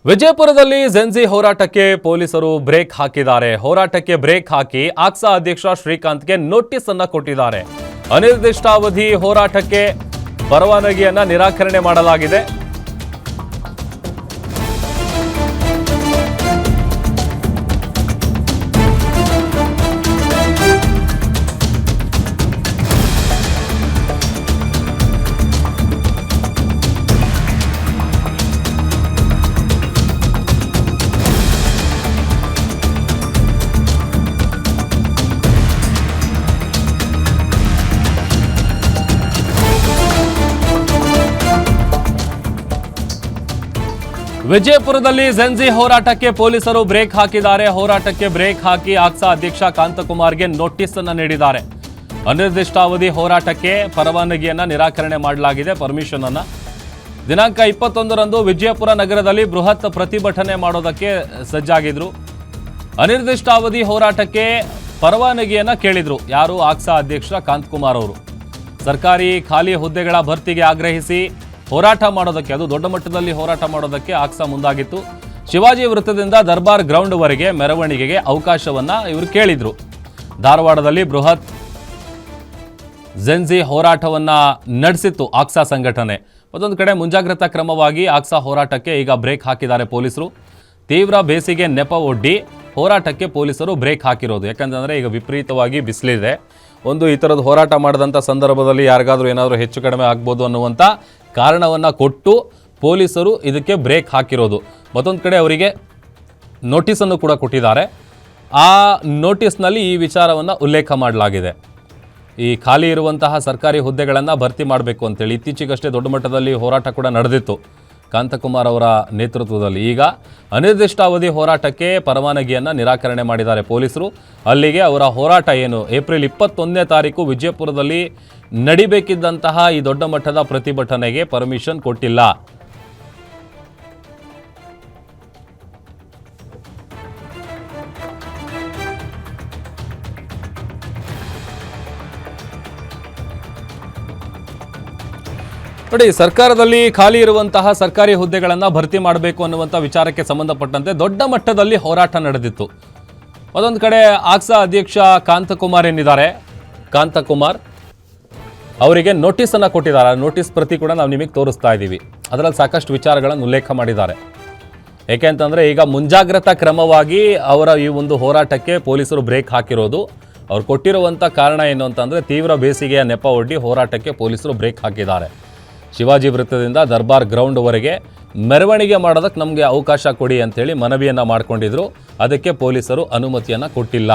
ವಿಜಯಪುರದಲ್ಲಿ ಜೆನ್ಜಿ ಹೋರಾಟಕ್ಕೆ ಪೊಲೀಸರು ಬ್ರೇಕ್ ಹಾಕಿದ್ದಾರೆ. ಹೋರಾಟಕ್ಕೆ ಬ್ರೇಕ್ ಹಾಕಿ ಆಕ್ಸಾ ಅಧ್ಯಕ್ಷ ಶ್ರೀಕಾಂತ್ಗೆ ನೋಟಿಸ್ ಅನ್ನು ಕೊಟ್ಟಿದ್ದಾರೆ. ಅನಿರ್ದಿಷ್ಟಾವಧಿ ಹೋರಾಟಕ್ಕೆ ಪರವಾನಗಿಯನ್ನ ನಿರಾಕರಣೆ ಮಾಡಲಾಗಿದೆ. ವಿಜಯಪುರದಲ್ಲಿ ಜೆನ್ಜಿ ಹೋರಾಟಕ್ಕೆ ಪೊಲೀಸರು ಬ್ರೇಕ್ ಹಾಕಿದ್ದಾರೆ. ಹೋರಾಟಕ್ಕೆ ಬ್ರೇಕ್ ಹಾಕಿ ಆಕ್ಸಾ ಅಧ್ಯಕ್ಷ ಕಾಂತಕುಮಾರ್ಗೆ ನೋಟಿಸ್ ಅನ್ನು ನೀಡಿದ್ದಾರೆ. ಅನಿರ್ದಿಷ್ಟಾವಧಿ ಹೋರಾಟಕ್ಕೆ ಪರವಾನಗಿಯನ್ನ ನಿರಾಕರಣೆ ಮಾಡಲಾಗಿದೆ. ಪರ್ಮಿಷನ್ ಅನ್ನ ದಿನಾಂಕ 21ರಂದು ವಿಜಯಪುರ ನಗರದಲ್ಲಿ ಬೃಹತ್ ಪ್ರತಿಭಟನೆ ಮಾಡೋದಕ್ಕೆ ಸಜ್ಜಾಗಿದ್ರು. ಅನಿರ್ದಿಷ್ಟಾವಧಿ ಹೋರಾಟಕ್ಕೆ ಪರವಾನಗಿಯನ್ನ ಕೇಳಿದ್ರು. ಯಾರು? ಆಕ್ಸಾ ಅಧ್ಯಕ್ಷ ಕಾಂತಕುಮಾರ್ ಅವರು. ಸರ್ಕಾರಿ ಖಾಲಿ ಹುದ್ದೆಗಳ ಭರ್ತಿಗೆ ಆಗ್ರಹಿಸಿ ಹೋರಾಟ ಮಾಡೋದಕ್ಕೆ, ಅದು ದೊಡ್ಡ ಮಟ್ಟದಲ್ಲಿ ಹೋರಾಟ ಮಾಡೋದಕ್ಕೆ ಆಕ್ಸಾ ಮುಂದಾಗಿತ್ತು. ಶಿವಾಜಿ ವೃತ್ತದಿಂದ ದರ್ಬಾರ್ ಗ್ರೌಂಡ್ ವರೆಗೆ ಮೆರವಣಿಗೆಗೆ ಅವಕಾಶವನ್ನ ಇವರು ಕೇಳಿದ್ರು. ಧಾರವಾಡದಲ್ಲಿ ಬೃಹತ್ ಜೆನ್ಜಿ ಹೋರಾಟವನ್ನ ನಡೆಸಿತ್ತು ಆಕ್ಸಾ ಸಂಘಟನೆ. ಮತ್ತೊಂದು ಕಡೆ ಮುಂಜಾಗ್ರತಾ ಕ್ರಮವಾಗಿ ಆಕ್ಸಾ ಹೋರಾಟಕ್ಕೆ ಈಗ ಬ್ರೇಕ್ ಹಾಕಿದ್ದಾರೆ ಪೊಲೀಸರು. ತೀವ್ರ ಬೇಸಿಗೆ ನೆಪ ಒಡ್ಡಿ ಹೋರಾಟಕ್ಕೆ ಪೊಲೀಸರು ಬ್ರೇಕ್ ಹಾಕಿರೋದು. ಯಾಕಂತಂದರೆ ಈಗ ವಿಪರೀತವಾಗಿ ಬಿಸಿಲಿದೆ. ಈ ಥರದ ಹೋರಾಟ ಮಾಡಿದಂಥ ಸಂದರ್ಭದಲ್ಲಿ ಯಾರಿಗಾದ್ರೂ ಏನಾದರೂ ಹೆಚ್ಚು ಕಡಿಮೆ ಆಗ್ಬೋದು ಅನ್ನುವಂಥ ಕಾರಣವನ್ನು ಕೊಟ್ಟು ಪೊಲೀಸರು ಇದಕ್ಕೆ ಬ್ರೇಕ್ ಹಾಕಿರೋದು. ಮತ್ತೊಂದು ಕಡೆ ಅವರಿಗೆ ನೋಟಿಸನ್ನು ಕೂಡ ಕೊಟ್ಟಿದ್ದಾರೆ. ಆ ನೋಟಿಸ್ನಲ್ಲಿ ಈ ವಿಚಾರವನ್ನು ಉಲ್ಲೇಖ ಮಾಡಲಾಗಿದೆ. ಈ ಖಾಲಿ ಇರುವಂತಹ ಸರ್ಕಾರಿ ಹುದ್ದೆಗಳನ್ನು ಭರ್ತಿ ಮಾಡಬೇಕು ಅಂತೇಳಿ ಇತ್ತೀಚೆಗಷ್ಟೇ ದೊಡ್ಡ ಮಟ್ಟದಲ್ಲಿ ಹೋರಾಟ ಕೂಡ ನಡೆದಿತ್ತು ಕಾಂತಕುಮಾರ್ ಅವರ ನೇತೃತ್ವದಲ್ಲಿ. ಈಗ ಅನಿರ್ದಿಷ್ಟಾವಧಿ ಹೋರಾಟಕ್ಕೆ ಪರವಾನಗಿಯನ್ನು ನಿರಾಕರಣೆ ಮಾಡಿದ್ದಾರೆ ಪೊಲೀಸರು. ಅಲ್ಲಿಗೆ ಅವರ ಹೋರಾಟ ಏನು, ಏಪ್ರಿಲ್ 21ನೇ ತಾರೀಕು ವಿಜಯಪುರದಲ್ಲಿ ನಡಿಬೇಕಿದ್ದಂತಹ ಈ ದೊಡ್ಡ ಮಟ್ಟದ ಪ್ರತಿಭಟನೆಗೆ ಪರ್ಮಿಷನ್ ಕೊಟ್ಟಿಲ್ಲ. ನೋಡಿ, ಸರ್ಕಾರದಲ್ಲಿ ಖಾಲಿ ಇರುವಂತಹ ಸರ್ಕಾರಿ ಹುದ್ದೆಗಳನ್ನು ಭರ್ತಿ ಮಾಡಬೇಕು ಅನ್ನುವಂಥ ವಿಚಾರಕ್ಕೆ ಸಂಬಂಧಪಟ್ಟಂತೆ ದೊಡ್ಡ ಮಟ್ಟದಲ್ಲಿ ಹೋರಾಟ ನಡೆದಿತ್ತು. ಅದೊಂದು ಕಡೆ ಆಕ್ಸಾ ಅಧ್ಯಕ್ಷ ಕಾಂತಕುಮಾರ್ ಏನಿದ್ದಾರೆ, ಕಾಂತಕುಮಾರ್ ಅವರಿಗೆ ನೋಟಿಸನ್ನು ಕೊಟ್ಟಿದ್ದಾರೆ. ನೋಟಿಸ್ ಪ್ರತಿ ಕೂಡ ನಾವು ನಿಮಗೆ ತೋರಿಸ್ತಾ ಇದ್ದೀವಿ. ಅದರಲ್ಲಿ ಸಾಕಷ್ಟು ವಿಚಾರಗಳನ್ನು ಉಲ್ಲೇಖ ಮಾಡಿದ್ದಾರೆ. ಏಕೆಂತಂದರೆ ಈಗ ಮುಂಜಾಗ್ರತಾ ಕ್ರಮವಾಗಿ ಅವರ ಈ ಒಂದು ಹೋರಾಟಕ್ಕೆ ಪೊಲೀಸರು ಬ್ರೇಕ್ ಹಾಕಿರೋದು. ಅವ್ರು ಕೊಟ್ಟಿರುವಂಥ ಕಾರಣ ಏನು ಅಂತಂದರೆ ತೀವ್ರ ಬೇಸಿಗೆಯ ನೆಪ ಒಡ್ಡಿ ಹೋರಾಟಕ್ಕೆ ಪೊಲೀಸರು ಬ್ರೇಕ್ ಹಾಕಿದ್ದಾರೆ. ಶಿವಾಜಿ ವೃತ್ತದಿಂದ ದರ್ಬಾರ್ ಗ್ರೌಂಡ್ವರೆಗೆ ಮೆರವಣಿಗೆ ಮಾಡೋದಕ್ಕೆ ನಮಗೆ ಅವಕಾಶ ಕೊಡಿ ಅಂತೇಳಿ ಮನವಿಯನ್ನು ಮಾಡಿಕೊಂಡಿದ್ರು. ಅದಕ್ಕೆ ಪೊಲೀಸರು ಅನುಮತಿಯನ್ನು ಕೊಟ್ಟಿಲ್ಲ.